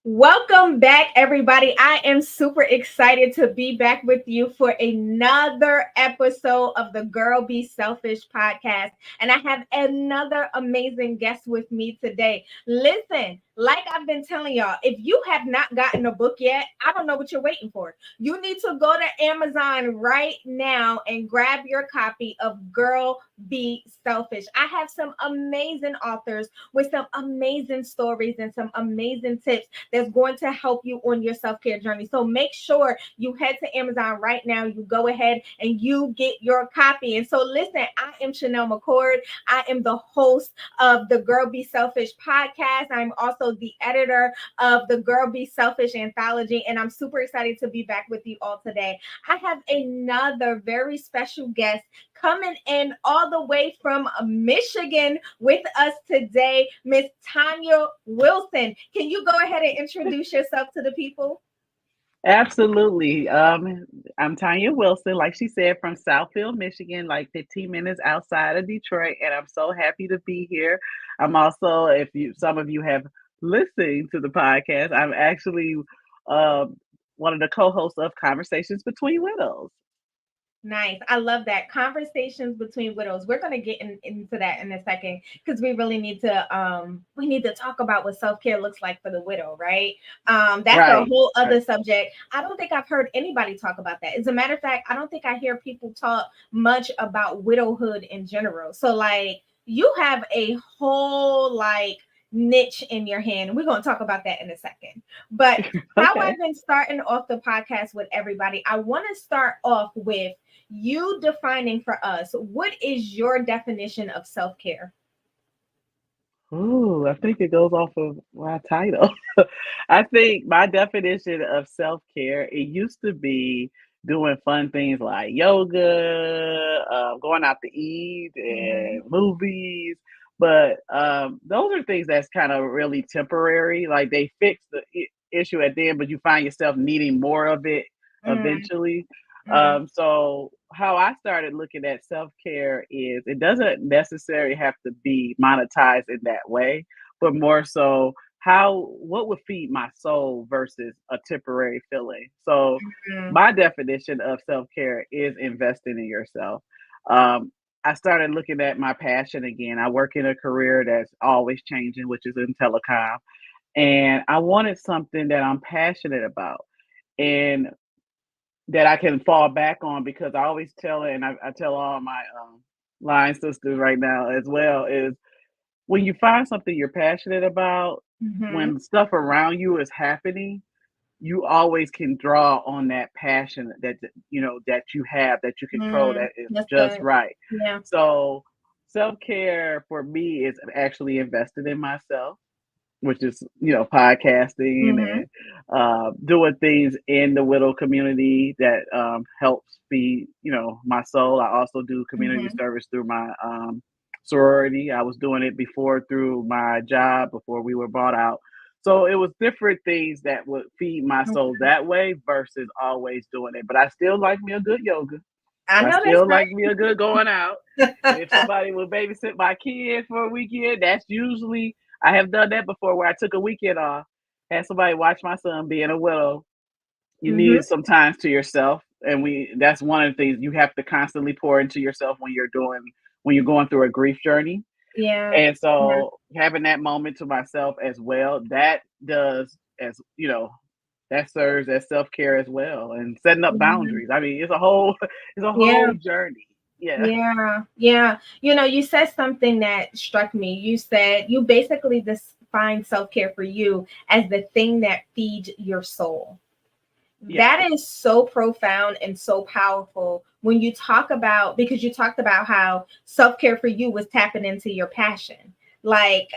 Welcome back, everybody. I am super excited to be back with you for another episode of the Girl Be Selfish podcast. And I have another amazing guest with me today. Listen, like I've been telling y'all, if you have not gotten a book yet, I don't know what you're waiting for. You need to go to Amazon right now and grab your copy of Girl Be Selfish. I have some amazing authors with some amazing stories and some amazing tips that's going to help you on your self-care journey. So make sure you head to Amazon right now. You go ahead and you get your copy. And so listen, I am Chanel McCord. I am the host of the Girl Be Selfish podcast. I'm also the editor of the Girl Be Selfish Anthology. And I'm super excited to be back with you all today. I have another very special guest coming in all the way from Michigan with us today, Miss Tonia Wilson. Can you go ahead and introduce yourself to the people? Absolutely. I'm Tonia Wilson, like she said, from Southfield, Michigan, like 15 minutes outside of Detroit, and I'm so happy to be here. I'm also, if you some of you have listened to the podcast, I'm actually um, one of the co-hosts of Conversations Between Widows. Nice. I love that. Conversations between widows. We're going to get into that in a second because we really need to talk about what self-care looks like for the widow, right? That's a Right, whole right. other subject. I don't think I've heard anybody talk about that. As a matter of fact, I don't think I hear people talk much about widowhood in general. So like you have a whole like niche in your hand. We're going to talk about that in a second. But how Okay. I've been starting off the podcast with everybody, I want to start off with you defining for us what is your definition of self-care. Ooh, I think it goes off of my title. I think my definition of self-care, it used to be doing fun things like yoga, going out to eat Mm-hmm. and movies. But those are things that's kind of really temporary. Like they fix the issue at the end, but you find yourself needing more of it eventually. So how I started looking at self-care is it doesn't necessarily have to be monetized in that way, but more so what would feed my soul versus a temporary feeling. So Mm-hmm. my definition of self-care is investing in yourself. Um, I started looking at my passion again. I work in a career that's always changing, which is in telecom. And I wanted something that I'm passionate about. And that I can fall back on because I always tell it, and I tell all my line sisters right now as well, is when you find something you're passionate about, Mm-hmm. when stuff around you is happening, you always can draw on that passion that you have that you control Mm, that is that's just good. right. Yeah. So self-care for me is actually invested in myself, which is podcasting Mm-hmm. and doing things in the widow community that helps feed my soul. I also do community Mm-hmm. service through my sorority. I was doing it before through my job before we were bought out. So it was different things that would feed my soul that way versus always doing it. But I still like me a good yoga. I I know that's still like me a good going out. And if right. somebody will babysit my kid for a weekend, that's usually I have done that before where I took a weekend off, had somebody watch my son being a widow. You Mm-hmm. need some time to yourself. And that's one of the things you have to constantly pour into yourself when you're going through a grief journey. Yeah. And Yeah. so having that moment to myself as well, that does as that serves as self-care as well and setting up Yeah. boundaries. I mean, it's a whole it's a Yeah. whole journey. Yeah. Yeah, yeah. You said something that struck me. You said you basically define self-care for you as the thing that feeds your soul. Yes. That is so profound and so powerful when you talk about, because you talked about how self-care for you was tapping into your passion. Like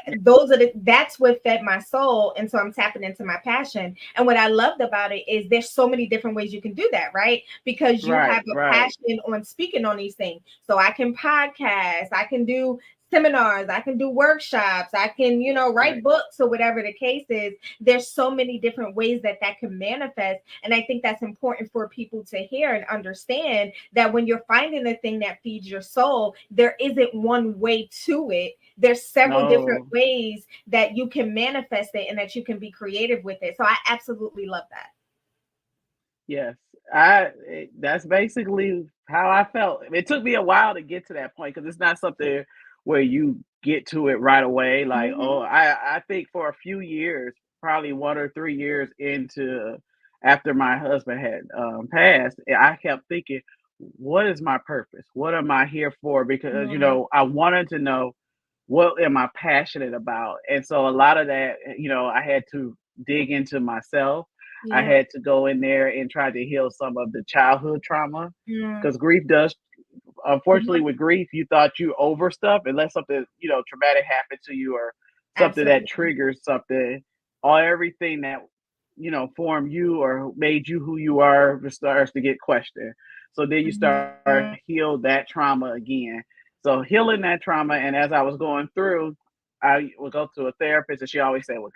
that's what fed my soul. And so I'm tapping into my passion. And what I loved about it is there's so many different ways you can do that, right? Because you Right, have a right. passion on speaking on these things. So I can podcast, I can do seminars, I can do workshops, I can, write Right. books or whatever the case is. There's so many different ways that that can manifest. And I think that's important for people to hear and understand that when you're finding the thing that feeds your soul, there isn't one way to it. There's several different No. ways that you can manifest it and that you can be creative with it. So I absolutely love that. Yes. That's basically how I felt. It took me a while to get to that point because it's not something where you get to it right away. Like, oh, Hmm. I think for a few years, probably 1 or 3 years into after my husband had passed, I kept thinking, what is my purpose? What am I here for? Because, Yeah. I wanted to know what am I passionate about? And so a lot of that, I had to dig into myself. I Yeah. had to go in there and try to heal some of the childhood trauma Yeah. because grief does, unfortunately, Yeah. with grief, you thought you over stuff unless something, traumatic happened to you or something that Absolutely. triggers something, all everything that, formed you or made you who you are starts to get questioned. So then you start to Mhm. heal that trauma again. So healing that trauma, and as I was going through, I would go to a therapist, and she always said, "Well,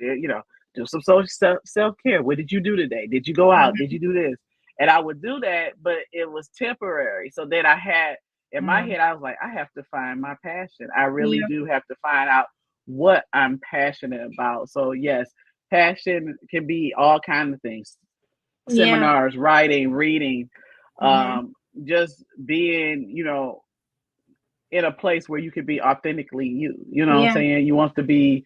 do some social self care. What did you do today? Did you go out? Did you do this?" And I would do that, but it was temporary. So then I had in my Mhm. head, I was like, I have to find my passion. I really Yeah. do have to find out what I'm passionate about. So yes, passion can be all kinds of things: Yeah. seminars, writing, reading, Mhm. um, just being, in a place where you could be authentically you. You know what I'm Yeah. saying? You want to be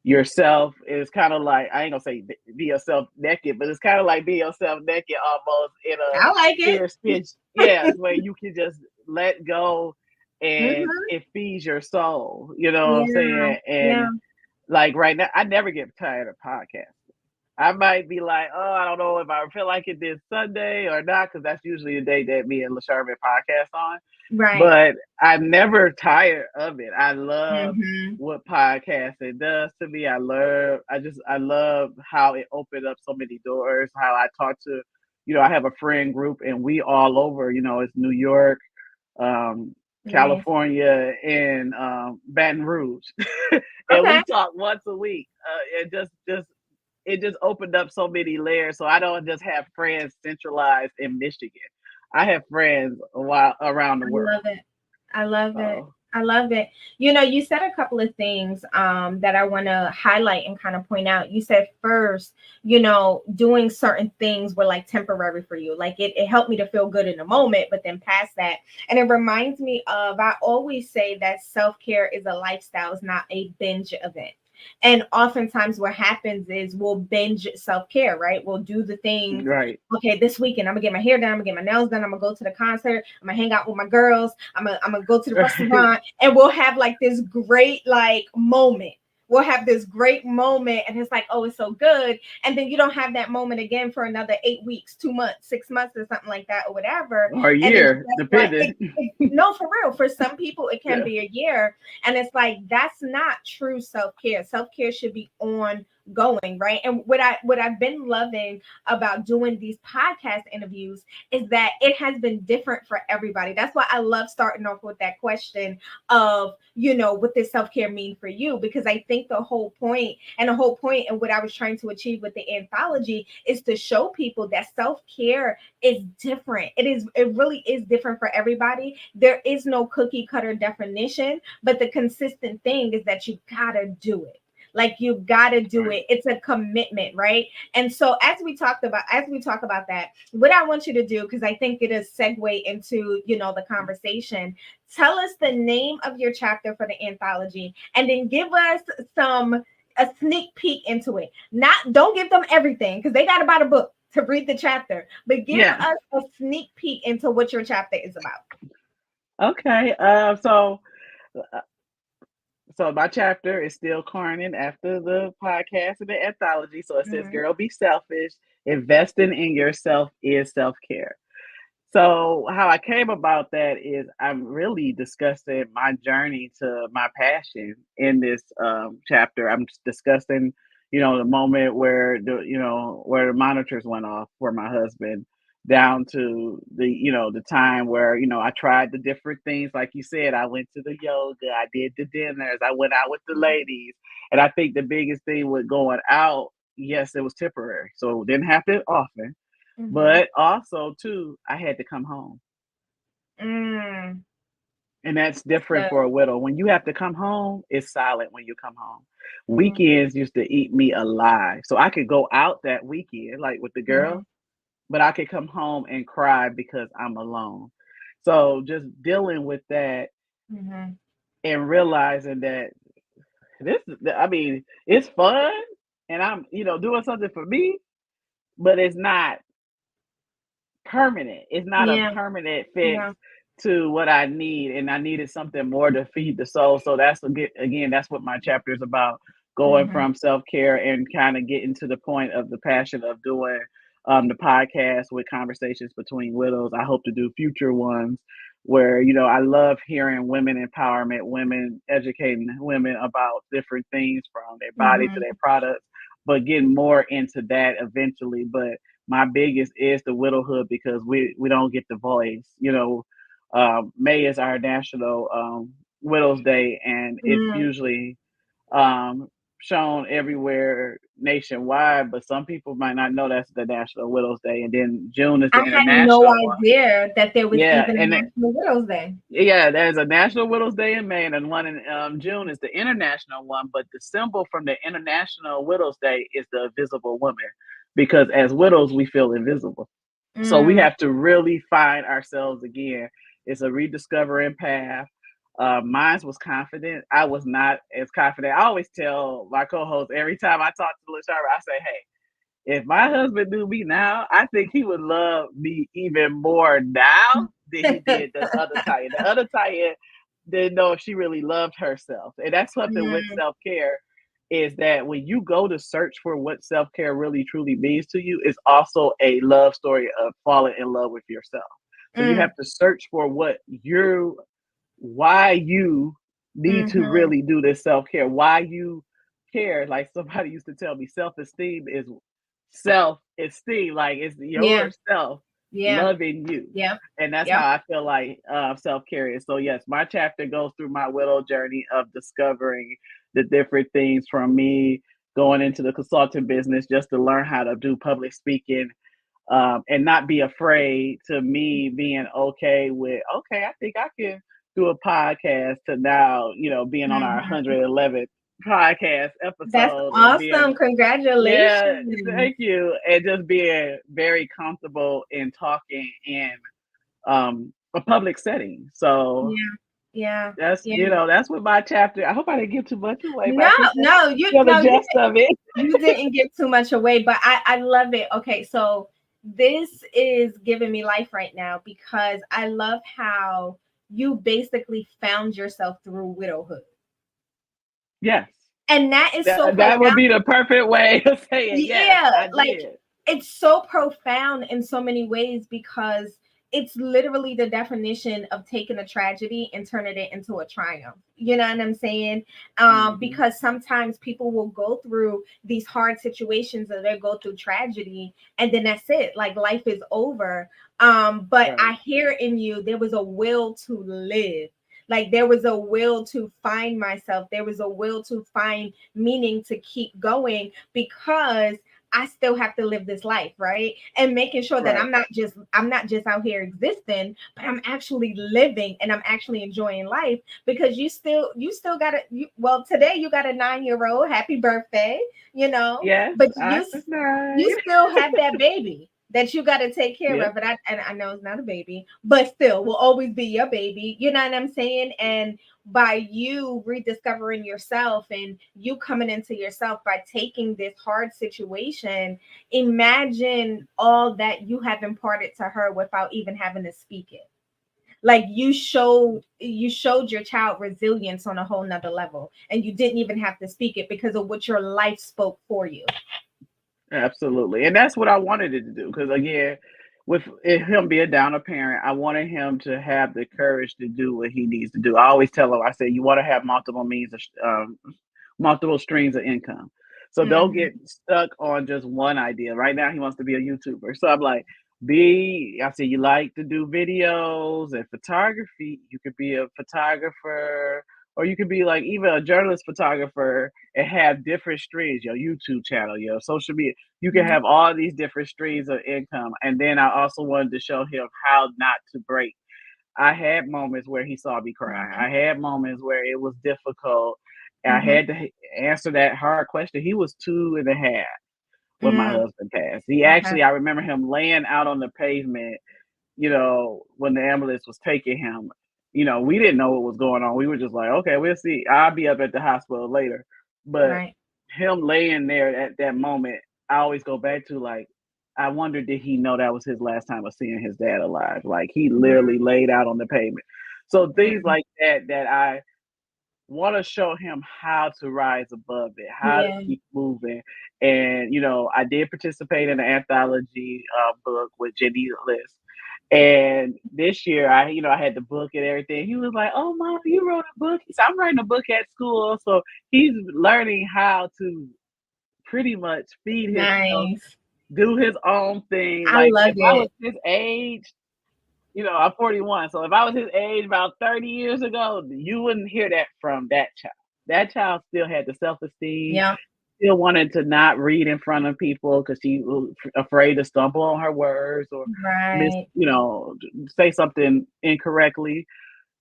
yourself. It's kind of like, I ain't gonna say be yourself naked, but it's kind of like be yourself naked almost in a I like it. clear speech. Yes, where you can just let go and Mhm. it feeds your soul. You know what I'm Yeah. saying? Yeah. And like right now, I never get tired of podcasts. I might be like, oh, I don't know if I feel like it this Sunday or not, because that's usually the day that me and LaSharvin podcast on. Right. But I'm never tired of it. I love Mhm. what podcasting does to me. I love how it opened up so many doors, how I talk to, I have a friend group and we all over, it's New York, um, Nice. California, and Baton Rouge. And Okay. we talk once a week. It just opened up so many layers. So I don't just have friends centralized in Michigan. I have friends around the I world. love it. I love it. So I love it. You said a couple of things that I want to highlight and kind of point out. You said first, doing certain things were like temporary for you. Like it helped me to feel good in the moment, but then past that. And it reminds me of, I always say that self-care is a lifestyle, it's not a binge event. And oftentimes what happens is we'll binge self-care, right? We'll do the things. right. Okay, this weekend I'm gonna get my hair done, I'm gonna get my nails done, I'm gonna go to the concert, I'm gonna hang out with my girls, I'm gonna go to the Right. restaurant, and we'll have like this great like moment. We'll have this great moment, and it's like, oh, it's so good. And then you don't have that moment again for another 8 weeks, 2 months, 6 months, or something like that, or whatever. Or a And it's year, just like, depending. no, for real. For some people, it can Yeah. be a year, and it's like that's not true self care. Self care should be ongoing, right? And what I've been loving about doing these podcast interviews is that it has been different for everybody. That's why I love starting off with that question of, what does self-care mean for you? Because I think the whole point and what I was trying to achieve with the anthology is to show people that self-care is different. It really is different for everybody. There is no cookie cutter definition, but the consistent thing is that you gotta do it. Like you gotta do Right. it. It's a commitment, right? And so as we talk about that, what I want you to do, because I think it is segue into the conversation. Tell us the name of your chapter for the anthology, and then give us some a sneak peek into it. Not Don't give them everything because they got to buy the book to read the chapter, but give Yeah. us a sneak peek into what your chapter is about. Okay. Uh, so my chapter is still corning after the podcast and the anthology. So it says, Mhm. "Girl, be selfish. Investing in yourself is self care." So how I came about that is I'm really discussing my journey to my passion in this chapter. I'm discussing, the moment where the monitors went off for my husband, down to the time where, I tried the different things. Like you said, I went to the yoga, I did the dinners, I went out with the ladies. And I think the biggest thing with going out, yes, it was temporary. So it didn't happen often. Mm-hmm. But also too, I had to come home. Mm. And that's different So, for a widow. When you have to come home, it's silent when you come home. mm-hmm. Weekends used to eat me alive. So I could go out that weekend, like with the Mm-hmm. girls, but I could come home and cry because I'm alone. So just dealing with that Mm-hmm. and realizing that I mean, it's fun and I'm, doing something for me, but it's not permanent. It's not a Yeah. permanent fix Yeah. to what I need, and I needed something more to feed the soul. So again, that's what my chapter is about: going Mm-hmm. from self care and kind of getting to the point of the passion of doing the podcast with conversations between widows. I hope to do future ones where I love hearing women empowerment, women educating women about different things from their body to Mm-hmm. their products, but getting more into that eventually. But my biggest is the widowhood because we don't get the voice. May is our national Widows Day, and it's Mm. usually um, shown everywhere nationwide. But some people might not know that's the National Widows Day, and then June is I the had no international one. idea that there was Yeah, even a and National Widows Day. yeah, there's a National Widows Day in May, and one in June is the international one. But the symbol from the International Widows Day is the invisible woman, because as widows we feel invisible. So we Mm. have to really find ourselves again. It's a rediscovering path. Mine was confident. I was not as confident. I always tell my co-host every time I talk to LaSharva, I say, hey, if my husband knew me now, I think he would love me even more now than he did the other Taya. The other Taya didn't know if she really loved herself. And that's something with Mm. self-care, is that when you go to search for what self-care really truly means to you, it's also a love story of falling in love with yourself. So you Mm. have to search for why you need to Mm-hmm. really do this self-care, why you care. Like somebody used to tell me, self-esteem is self-esteem, like it's Yeah. yourself Yeah. loving you. Yep. And that's how Yep. I feel like self-care is. So yes, my chapter goes through my widow journey of discovering the different things, from me going into the consulting business just to learn how to do public speaking, and not be afraid, to me being okay with, okay, I think I can do a podcast, to now, being on our Mm-hmm. 111th podcast That's episode and awesome. being, yeah, Congratulations. thank you. And just being very comfortable in talking in a public setting. So Yeah. Yeah. that's, Yeah. that's what my chapter. I hope I didn't give too much away, but No, I think that's no, you still the no, gist of it. you didn't give too much away, but I love it. Okay, so this is giving me life right now because I love how you basically found yourself through widowhood. Yes. And that is so That would profound. be the perfect way to say it. Yes, Yeah, I like did. it's so profound in so many ways because it's literally the definition of taking a tragedy and turning it into a triumph. You know what I'm saying? Hmm. Because sometimes people will go through these hard situations or they go through tragedy and then that's it. Like life is over. But Right. I hear in you there was a will to live. Like there was a will to find myself. There was a will to find meaning to keep going because I still have to live this life, right? And making sure that Right. I'm not just out here existing, but I'm actually living and I'm actually enjoying life because you still got well today you got a 9-year old. Happy birthday, you know, Yes, but I was nine. you still have that baby that you got to take care Yep. of. And I know it's not a baby, but still will always be your baby. You know what I'm saying? And by you rediscovering yourself and you coming into yourself by taking this hard situation, imagine all that you have imparted to her without even having to speak it. Like you showed your child resilience on a whole nother level and you didn't even have to speak it because of what your life spoke for you. Absolutely. And that's what I wanted it to do. Because again, with him being down a parent, I wanted him to have the courage to do what he needs to do. I always tell him, I say, you want to have multiple means of multiple streams of income. So don't Mhm. get stuck on just one idea. Right now, he wants to be a YouTuber. So I'm like, I said, you like to do videos and photography. You could be a photographer, or you could be like even a journalist photographer and have different streams, your YouTube channel, your social media. You can Mhm. have all these different streams of income. And then I also wanted to show him how not to break. I had moments where he saw me cry. Mhm. I had moments where it was difficult. I Mhm. had to answer that hard question. He was 2.5 when my Mm. husband passed. He Okay. actually, I remember him laying out on the pavement, when the ambulance was taking him. We didn't know what was going on. We were just like, okay, we'll see. I'll be up at the hospital later. But Right. him laying there at that moment, I always go back to like, I wonder, did he know that was his last time of seeing his dad alive? Like he Mhm. literally laid out on the pavement. So things Mm. like that I want to show him how to rise above it, how to Yeah. keep moving. And I did participate in the anthology book with Jenny List. And this year, I had the book and everything. He was like, "Oh, mom, you wrote a book." He said, "I'm writing a book at school." So he's learning how to pretty much feed himself, Nice. do his own thing. I Like love if I was it. his age, I'm 41. So if I was his age about 30 years ago, you wouldn't hear that from that child. That child still had the self-esteem, Yeah. still wanted to not read in front of people because she was afraid to stumble on her words or Right. say something incorrectly.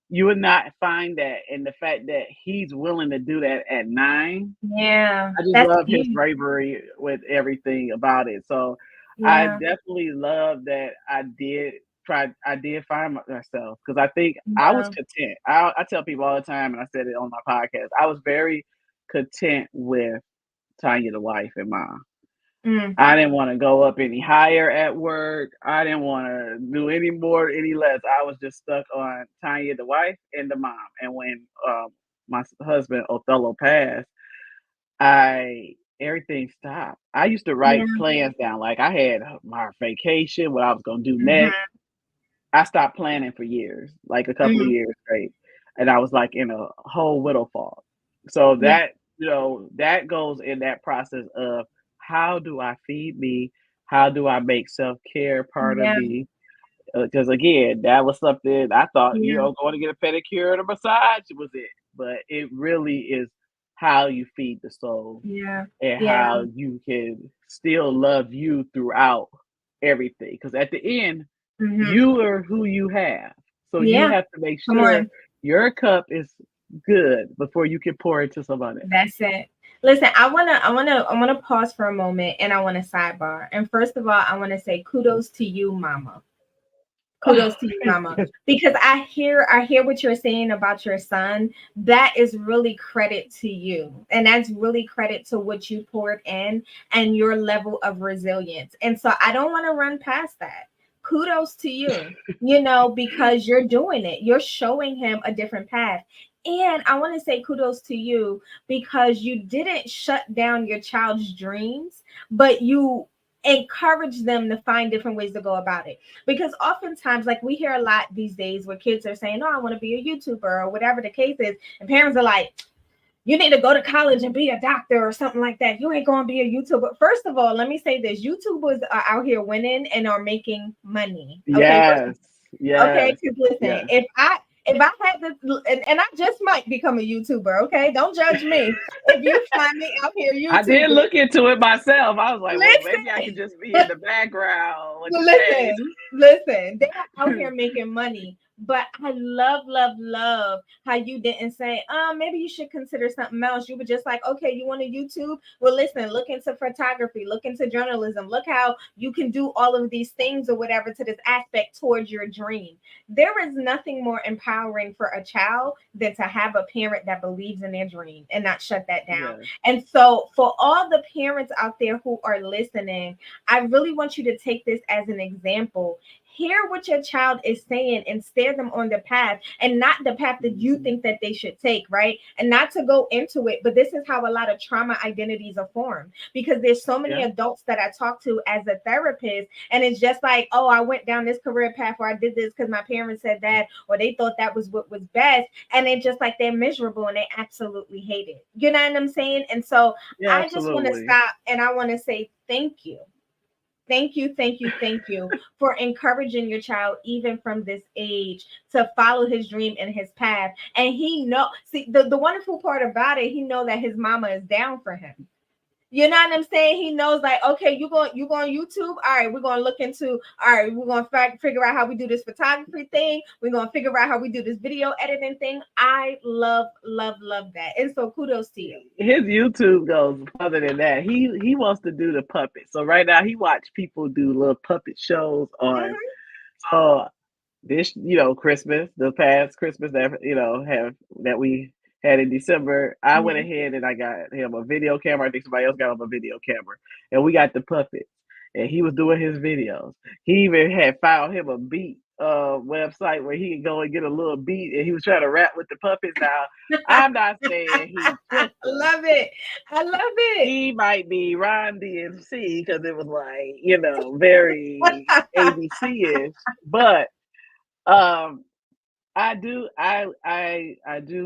You would not find that. And the fact that he's willing to do that at 9, Yeah. I just That's love his huge. bravery with everything about it. So I Yeah. definitely love that I did find myself because I think I was Yeah. content. I tell people all the time, and I said it on my podcast, I was very content with Tanya the wife and mom. Mm. I didn't want to go up any higher at work. I didn't want to do any more, any less. I was just stuck on Tanya the wife and the mom. And when my husband Othello passed, I everything stopped. I used to Yeah. write plans down. Like I had my vacation, what I was gonna do next. Mhm. I stopped planning for years, like a couple of Mm. years straight. And I was like in a whole widow fog. So Yeah. that goes in that process of how do I feed me? How do I make self-care part of Yeah. me? Because again, that was something I thought, Yeah. going to get a pedicure and a massage was it. But it really is how you feed the soul Yeah. and Yeah. how you can still love you throughout everything. Because at the end, Mhm. you are who you have. So you Yeah. have to make Come sure on. your cup is good before you can pour into somebody else. That's it. Listen, I wanna pause for a moment and I wanna sidebar. And first of all, I wanna say kudos to you, mama. Oh, Kudos to you, mama. Because I hear what you're saying about your son. That is really credit to you. And that's really credit to what you poured in and your level of resilience. And so I don't want to run past that. Kudos to you, because you're doing it. You're showing him a different path. And I want to say kudos to you because you didn't shut down your child's dreams, but you encourage them to find different ways to go about it. Because oftentimes, like we hear a lot these days where kids are saying, "Oh, I want to be a YouTuber," or whatever the case is, and parents are like, "You need to go to college and be a doctor or something like that. You ain't going to be a YouTuber." First of all, let me say this: YouTubers are out here winning and are making money. Okay, first, Yes, okay, yes, because listen, yes. if I had this, and I just might become a YouTuber. Okay, don't judge me if you find me out here I did YouTubing. look into it myself. I was like, well, maybe I could Listen. just be in the background with the shades. Listen, they're out here making money. But I love, love, love how you didn't say, maybe you should consider something else. You were just like, okay, you want to YouTube? Well, listen, look into photography, look into journalism, look how you can do all of these things or whatever to this aspect towards your dream. There is nothing more empowering for a child than to have a parent that believes in their dream and not shut that down. Yes, And so, for all the parents out there who are listening, I really want you to take this as an example. Hear what your child is saying and steer them on the path and not the path that you mhm, think that they should take, right? And not to go into it, but this is how a lot of trauma identities are formed because there's so many yeah, adults that I talk to as a therapist, and it's just like, oh, I went down this career path or I did this because my parents said that or they thought that was what was best. And it's just like they're miserable and they absolutely hate it. You know what I'm saying? And so yeah, I just want to absolutely. stop and I want to say thank you. Thank you, thank you, thank you for encouraging your child even from this age to follow his dream and his path. And he know, see, the wonderful part about it, he know that his mama is down for him. You know what I'm saying? He knows, like, okay, you go on YouTube. All right, we're gonna look into. All right, we're gonna figure out how we do this photography thing. We're gonna figure out how we do this video editing thing. I love, love, love that. And so kudos to you. His YouTube goes further than that. He wants to do the puppet. So right now he watch people do little puppet shows on. Mhm. So this, Christmas, the past Christmas that have that we had in December, I went Mhm. ahead and I got him a video camera. I think somebody else got him a video camera, and we got the puppets. And he was doing his videos. He even had found him a beat website where he could go and get a little beat, and he was trying to rap with the puppets. Now, I'm not saying he I killed them. love it. I love it. He might be Ron DMC because it was like, very ABC-ish. But um I do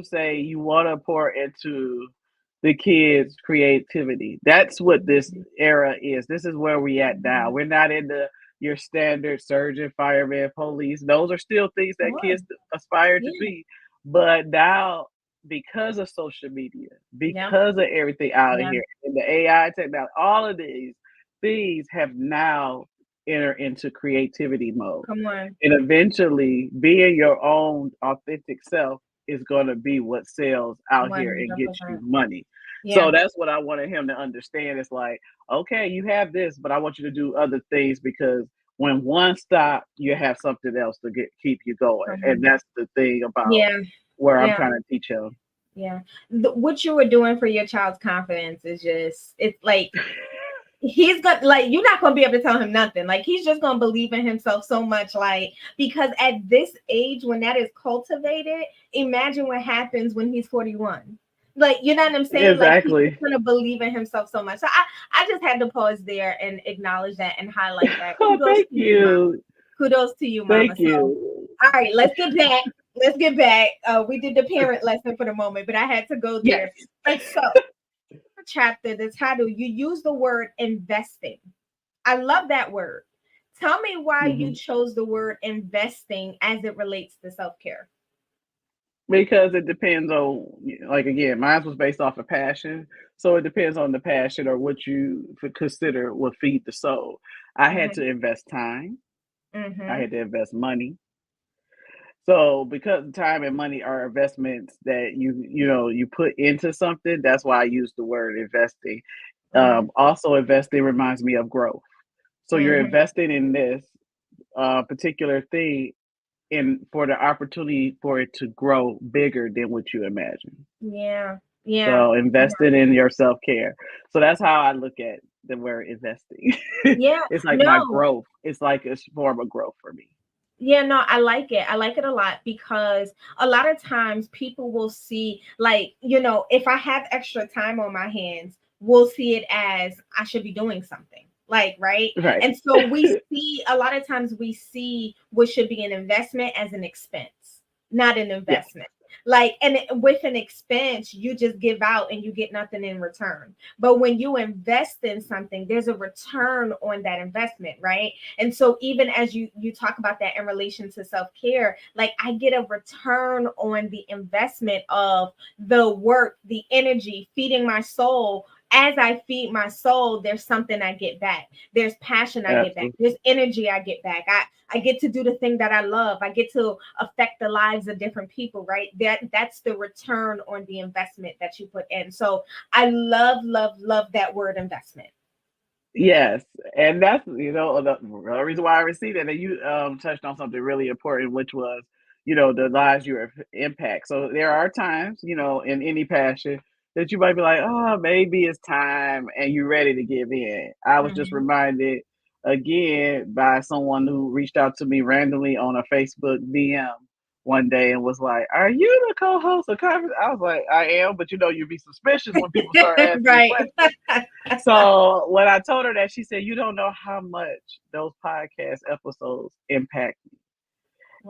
say you want to pour into the kids' creativity. That's what this Mhm. era is. This is where we at now. Mhm. We're not in your standard surgeon, fireman, police. Those are still things Come that on. kids aspire to Yeah. be. But now, because of social media, Yeah. because of everything out of Yeah. here, and the AI technology, all of these things have now entered into creativity mode. Come on. And eventually, being your own authentic self is going to be what sells out here and gets you 100%. money. So Yeah. that's what I wanted him to understand. It's like, okay, you have this, but I want you to do other things because when one stop, you have something else to keep you going. Come And on. that's the thing about Yeah. where I'm Yeah. trying to teach him. Yeah. What you were doing for your child's confidence is just, it's like, he's gonna, like, you're not gonna be able to tell him nothing. Like, he's just gonna believe in himself so much, like, because at this age, when that is cultivated, imagine what happens when he's 41. Like, you know what I'm saying? Like, he's just Exactly. gonna believe in himself so much. So I just had to pause there and acknowledge that and highlight that. Oh, Kudos thank to you, mama. you. Kudos to you, mama. Thank So you. all right, let's get back. Let's get back. We did the parent lesson for the moment, but I had to go Yes. there. And so, chapter, the title, you use the word investing. I love that word. Tell me why you Mhm. chose the word investing as it relates to self care. Because it depends on, like, again, mine was based off of passion. So it depends on the passion or what you consider will feed the soul. I had to Mm-hmm. invest time, I Mm-hmm. had to invest money. So because time and money are investments that you put into something, that's why I use the word investing. Mm-hmm. Also, investing reminds me of growth. So you're Mm-hmm. investing in this particular thing and for the opportunity for it to grow bigger than what you imagine. Yeah. Yeah. So Yeah. investing in your self care. So that's how I look at the word investing. Yeah. It's like my No. growth. It's like a form of growth for me. Yeah, no, I like it. I like it a lot because a lot of times people will see, like, if I have extra time on my hands, we'll see it as I should be doing something. Like, right? Right. And so we see, a lot of times we see what should be an investment as an expense, not an Yes. investment. Like, and with an expense, you just give out and you get nothing in return. But when you invest in something, there's a return on that investment, right? And so even as you talk about that in relation to self-care, like, I get a return on the investment of the work, the energy, feeding my soul. As I feed my soul, there's something I get back. There's passion I get back. Absolutely. There's energy I get back. I get to do the thing that I love. I get to affect the lives of different people, right? That's the return on the investment that you put in. So I love, love, love that word investment. Yes, and that's the reason why I received it. And you touched on something really important, which was the lives you impact. So there are times in any passion that you might be like, oh, maybe it's time, and you're ready to give in. I was just Mhm. reminded again by someone who reached out to me randomly on a Facebook DM one day and was like, "Are you the co-host of conference?" I was like, "I am," but you'd be suspicious when people start asking you Right. questions. So when I told her that, she said, "You don't know how much those podcast episodes impact me."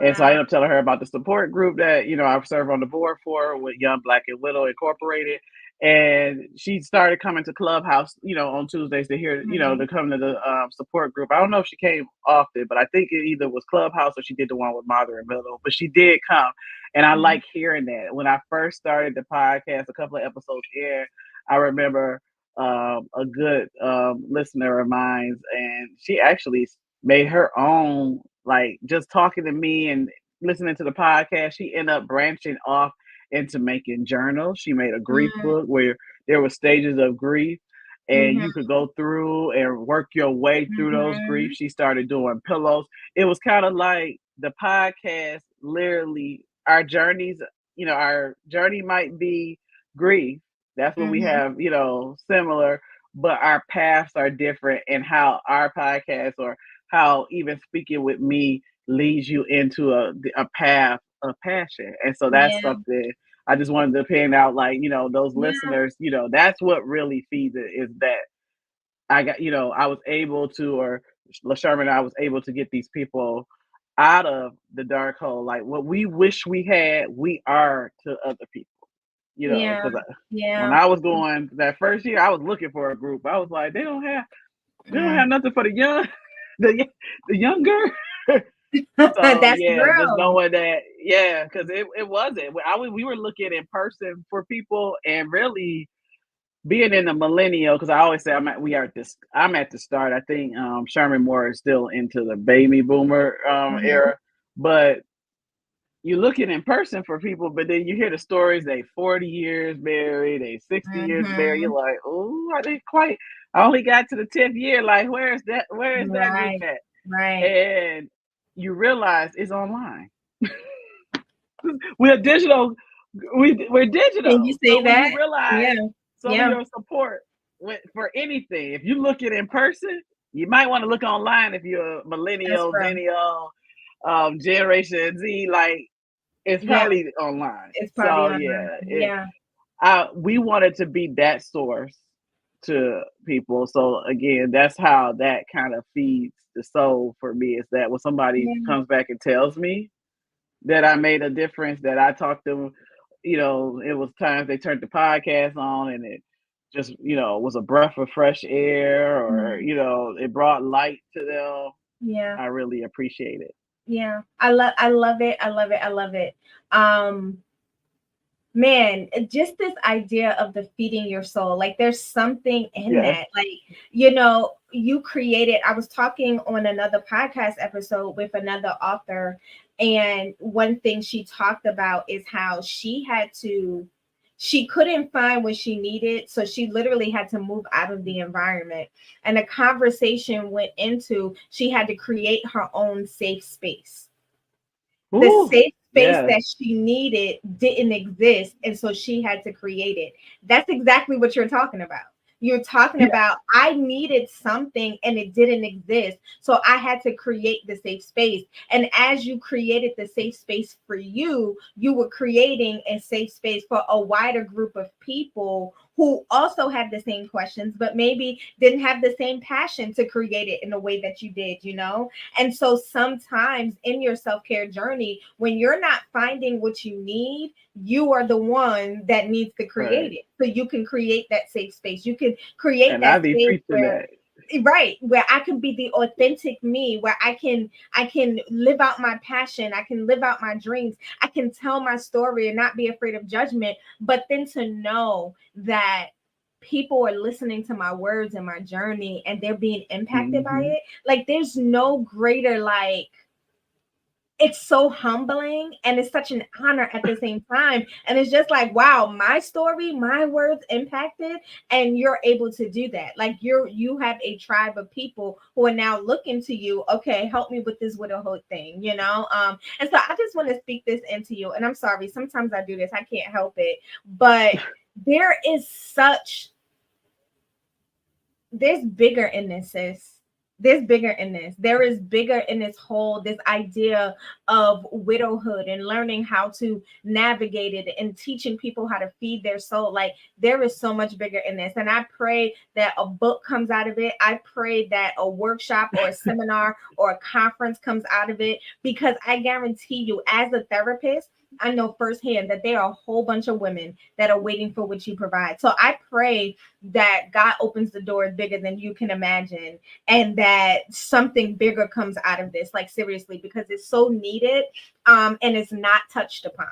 And so I Wow. ended up telling her about the support group that I serve on the board for with Young Black and Widow Incorporated. and she started coming to Clubhouse, on Tuesdays to hear, to Mhm. come to the support group. I don't know if she came often, but I think it either was Clubhouse or she did the one with Mother and Middle. But she did come, and I Mhm. like hearing that. When I first started the podcast, a couple of episodes in, I remember a good listener of mine, and she actually made her own, like just talking to me and listening to the podcast. She ended up branching off into making journals. She made a grief Mhm. book where there were stages of grief and Mhm. you could go through and work your way through those Mhm. griefs. She started doing pillows. It was kind of like the podcast, literally our journeys, our journey might be grief. That's what we Mhm. have, similar, but our paths are different, and how our podcast, or how even speaking with me, leads you into a path of passion. And so that's Yeah. something I just wanted to pin out, like, those Yeah. listeners, that's what really feeds it, is that I got, I was able to, or Sherman, I was able to get these people out of the dark hole. Like what we wish we had, we are to other people, Yeah. because when Yeah. I was going that first year, I was looking for a group. I was like, they don't have Mm. nothing for the young, the younger. So That's yeah, just real. knowing that, yeah, because it wasn't. We were looking in person for people, and really being in the millennial, because I always say I'm at the start. I think Sherman Moore is still into the baby boomer Mhm. era, but you're looking in person for people, but then you hear the stories. They 40 years married, they 60 years married. You're Mhm. like, oh, I didn't quite. I only got to the 10th year. Like, where is that group Right. at? Right. And you realize it's online. We're digital. We're Can you digital. say So when you that? realize Yeah. some of Yeah. your support for anything, if you look it in person, you might want to look online if you're a That's millennial, real. zennial, Generation Z. Like it's Yeah. probably online. It's probably So online. yeah, Yeah. we wanted to be that source to people. So again, that's how that kind of feeds the soul for me. Is that when somebody Yeah. comes back and tells me that I made a difference, that I talked to them, it was times they turned the podcast on and it just, was a breath of fresh air, or, Mhm. it brought light to them. Yeah. I really appreciate it. Yeah. I love it. I love it. I love it. Um Man, just this idea of the feeding your soul, like there's something in Yes. that. Like, you created, I was talking on another podcast episode with another author, and one thing she talked about is how she couldn't find what she needed, so she literally had to move out of the environment. And the conversation went into she had to create her own safe space. The Ooh, safe space yes. that she needed didn't exist, and so she had to create it. That's exactly what you're talking about. You're talking Yeah. about I needed something and it didn't exist, so I had to create the safe space. And as you created the safe space for you, you were creating a safe space for a wider group of people who also had the same questions, but maybe didn't have the same passion to create it in the way that you did. And so sometimes in your self care journey, when you're not finding what you need, you are the one that needs to create Right. it. So you can create that safe space. You can create And I that be space preaching where, that. right, where I can be the authentic me, where I can live out my passion, I can live out my dreams, I can tell my story and not be afraid of judgment, but then to know that people are listening to my words and my journey and they're being impacted by Hmm. it. Like there's no greater, like, it's so humbling and it's such an honor at the same time. And it's just like, wow, my story, my words impacted, and you're able to do that. Like you have a tribe of people who are now looking to you. Okay, help me with this widowhood thing. And so I just want to speak this into you. And I'm sorry, sometimes I do this, I can't help it, but there is such there's bigger in this, sis. There's bigger in this. There is bigger in this idea of widowhood and learning how to navigate it and teaching people how to feed their soul. Like there is so much bigger in this. And I pray that a book comes out of it. I pray that a workshop or a seminar or a conference comes out of it, because I guarantee you, as a therapist, I know firsthand that there are a whole bunch of women that are waiting for what you provide. So I pray that God opens the door bigger than you can imagine, and that something bigger comes out of this, like seriously, because it's so needed, and it's not touched upon.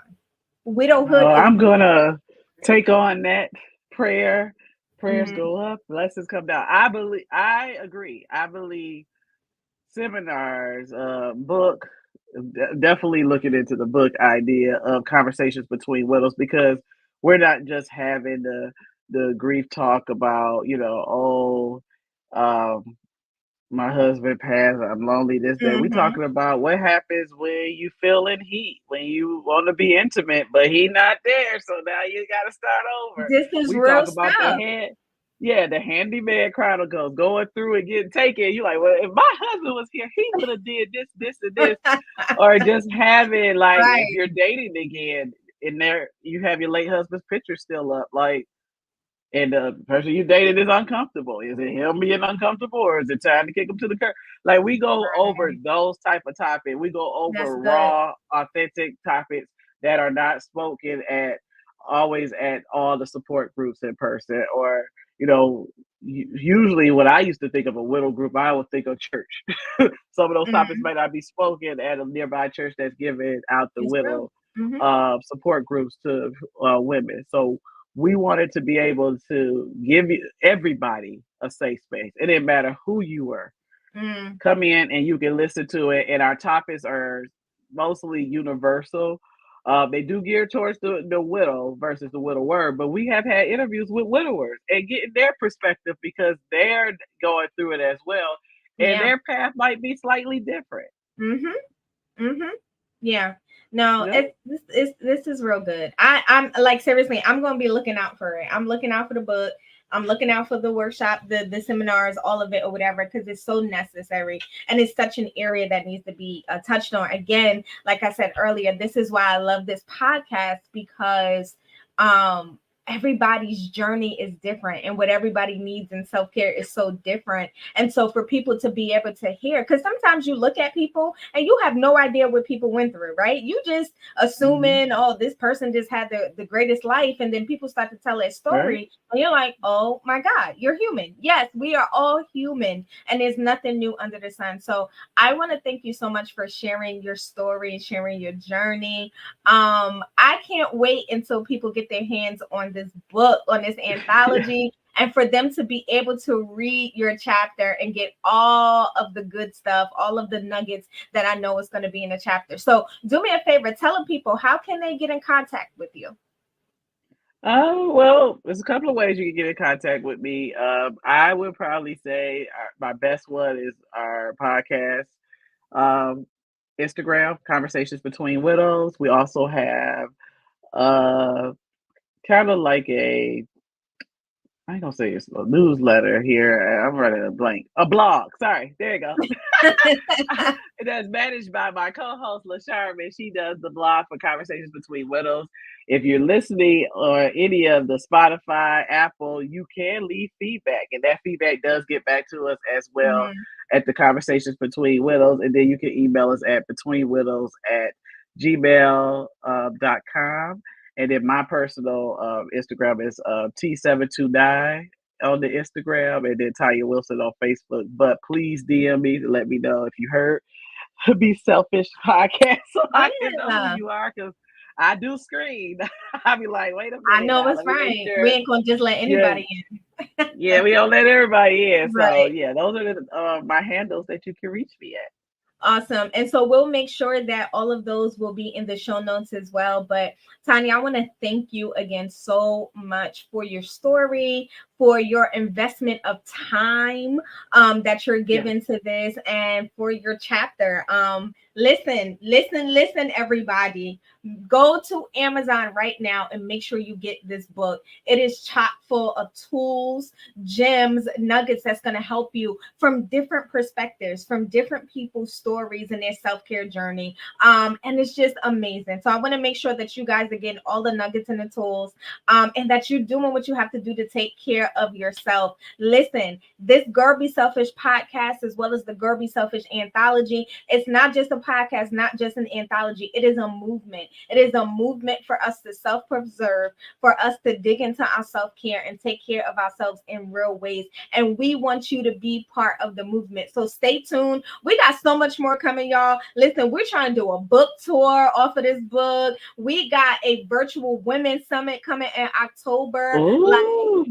Widowhood is I'm gonna take on that prayer. Prayers mhm, go up, blessings come down. I believe. I agree. I believe seminars, book. Definitely looking into the book idea of conversations between widows, because we're not just having the grief talk about, um, my husband passed, I'm lonely, this, that. We mhm. talking about what happens when you feeling heat, when you want to be intimate, but he not there. So now you got to start over. This is We real talk about stuff. the handyman chronicles, going through and getting taken. You like, well, if my husband was here, he would have did this, this, and this. Or just having, like, if Right. you're dating again, in there, you have your late husband's picture still up, like, and the person you dated is uncomfortable. Is it him being uncomfortable, or is it time to kick him to the curb? Like, we go over Right. those type of topics. We go That's over good. raw, authentic topics that are not spoken at always at all the support groups in person. Or, you know, usually when I used to think of a widow group, I would think of church. Some of those topics Mhm. might not be spoken at a nearby church that's giving out the It's real. widow Mhm. support groups to women. So we wanted to be able to give everybody a safe space. It didn't matter who you were. Mm. Come in and you can listen to it. And our topics are mostly universal. They do gear towards the widow versus the widower, but we have had interviews with widowers and getting their perspective, because they're going through it as well. And Yeah. their path might be slightly different. Mhm. Mhm. Yeah. No, Yep. this is real good. I'm like seriously, I'm gonna be looking out for it. I'm looking out for the book. I'm looking out for the workshop, the seminars, all of it or whatever, because it's so necessary, and it's such an area that needs to be touched on. Again, like I said earlier, this is why I love this podcast, because um everybody's journey is different, and what everybody needs in self-care is so different. And so for people to be able to hear, because sometimes you look at people and you have no idea what people went through, right? You just Hmm. assuming, oh, this person just had the greatest life. And then people start to tell their Right. story. And you're like, oh my God, you're human. Yes, we are all human. And there's nothing new under the sun. So I want to thank you so much for sharing your story, sharing your journey. I can't wait until people get their hands on this book, on this anthology, and for them to be able to read your chapter and get all of the good stuff, all of the nuggets that I know is going to be in the chapter. So do me a favor, tell the people, how can they get in contact with you? Oh, well, there's a couple of ways you can get in contact with me. I would probably say my best one is our podcast, um, Instagram, Conversations Between Widows. We also have uh, kind of like I ain't gonna say it's a newsletter here. I'm running a blank. A blog. Sorry. There you go. That's managed by my co-host LaSharman. She does the blog for Conversations Between Widows. If you're listening or any of the Spotify, Apple, you can leave feedback, and that feedback does get back to us as well Mhm. at the Conversations Between Widows. And then you can email us at betweenwidows at gmail.com. And then my personal Instagram is T729 on the Instagram, and then Tonia Wilson on Facebook. But please DM me to let me know if you heard Be Selfish podcast, so I can know who Yeah, you are, because I do screen. I'll be like, wait a I minute know now, it's let me make right. We sure. ain't gonna just let Yeah, anybody yeah, we don't let everybody in. in. So Right. yeah, those are my handles that you can reach me at. Awesome. And so we'll make sure that all of those will be in the show notes as well. But Tanya, I want to thank you again so much for your story, for your investment of time that you're Yeah. giving to this, and for your chapter. Listen, listen, listen, everybody. Go to Amazon right now and make sure you get this book. It is chock full of tools, gems, nuggets that's going to help you from different perspectives, from different people's stories and their self-care journey. And it's just amazing. So I want to make sure that you guys are getting all the nuggets and the tools, and that you're doing what you have to do to take care of yourself. Listen, this Girl Be Selfish podcast, as well as the Girl Be Selfish anthology, it's not just a podcast, not just an anthology. It is a movement. It is a movement for us to self-preserve, for us to dig into our self-care and take care of ourselves in real ways. And we want you to be part of the movement. So stay tuned. We got so much more coming, y'all. Listen, we're trying to do a book tour off of this book. We got a virtual women's summit coming in October. Like, Ooh.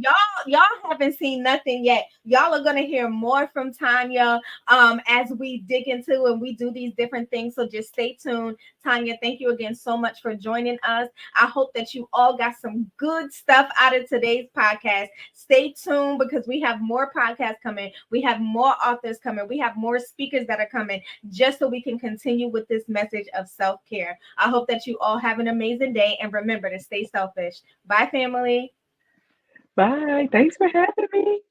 y'all haven't seen nothing yet. Y'all are gonna hear more from Tonia as we dig into and we do these different things. So just stay tuned. Tonia, thank you again so much for joining us. I hope that you all got some good stuff out of today's podcast. Stay tuned because we have more podcasts coming. We have more authors coming. We have more speakers that are coming just so we can continue with this message of self-care. I hope that you all have an amazing day and remember to stay selfish. Bye, family. Bye. Thanks for having me.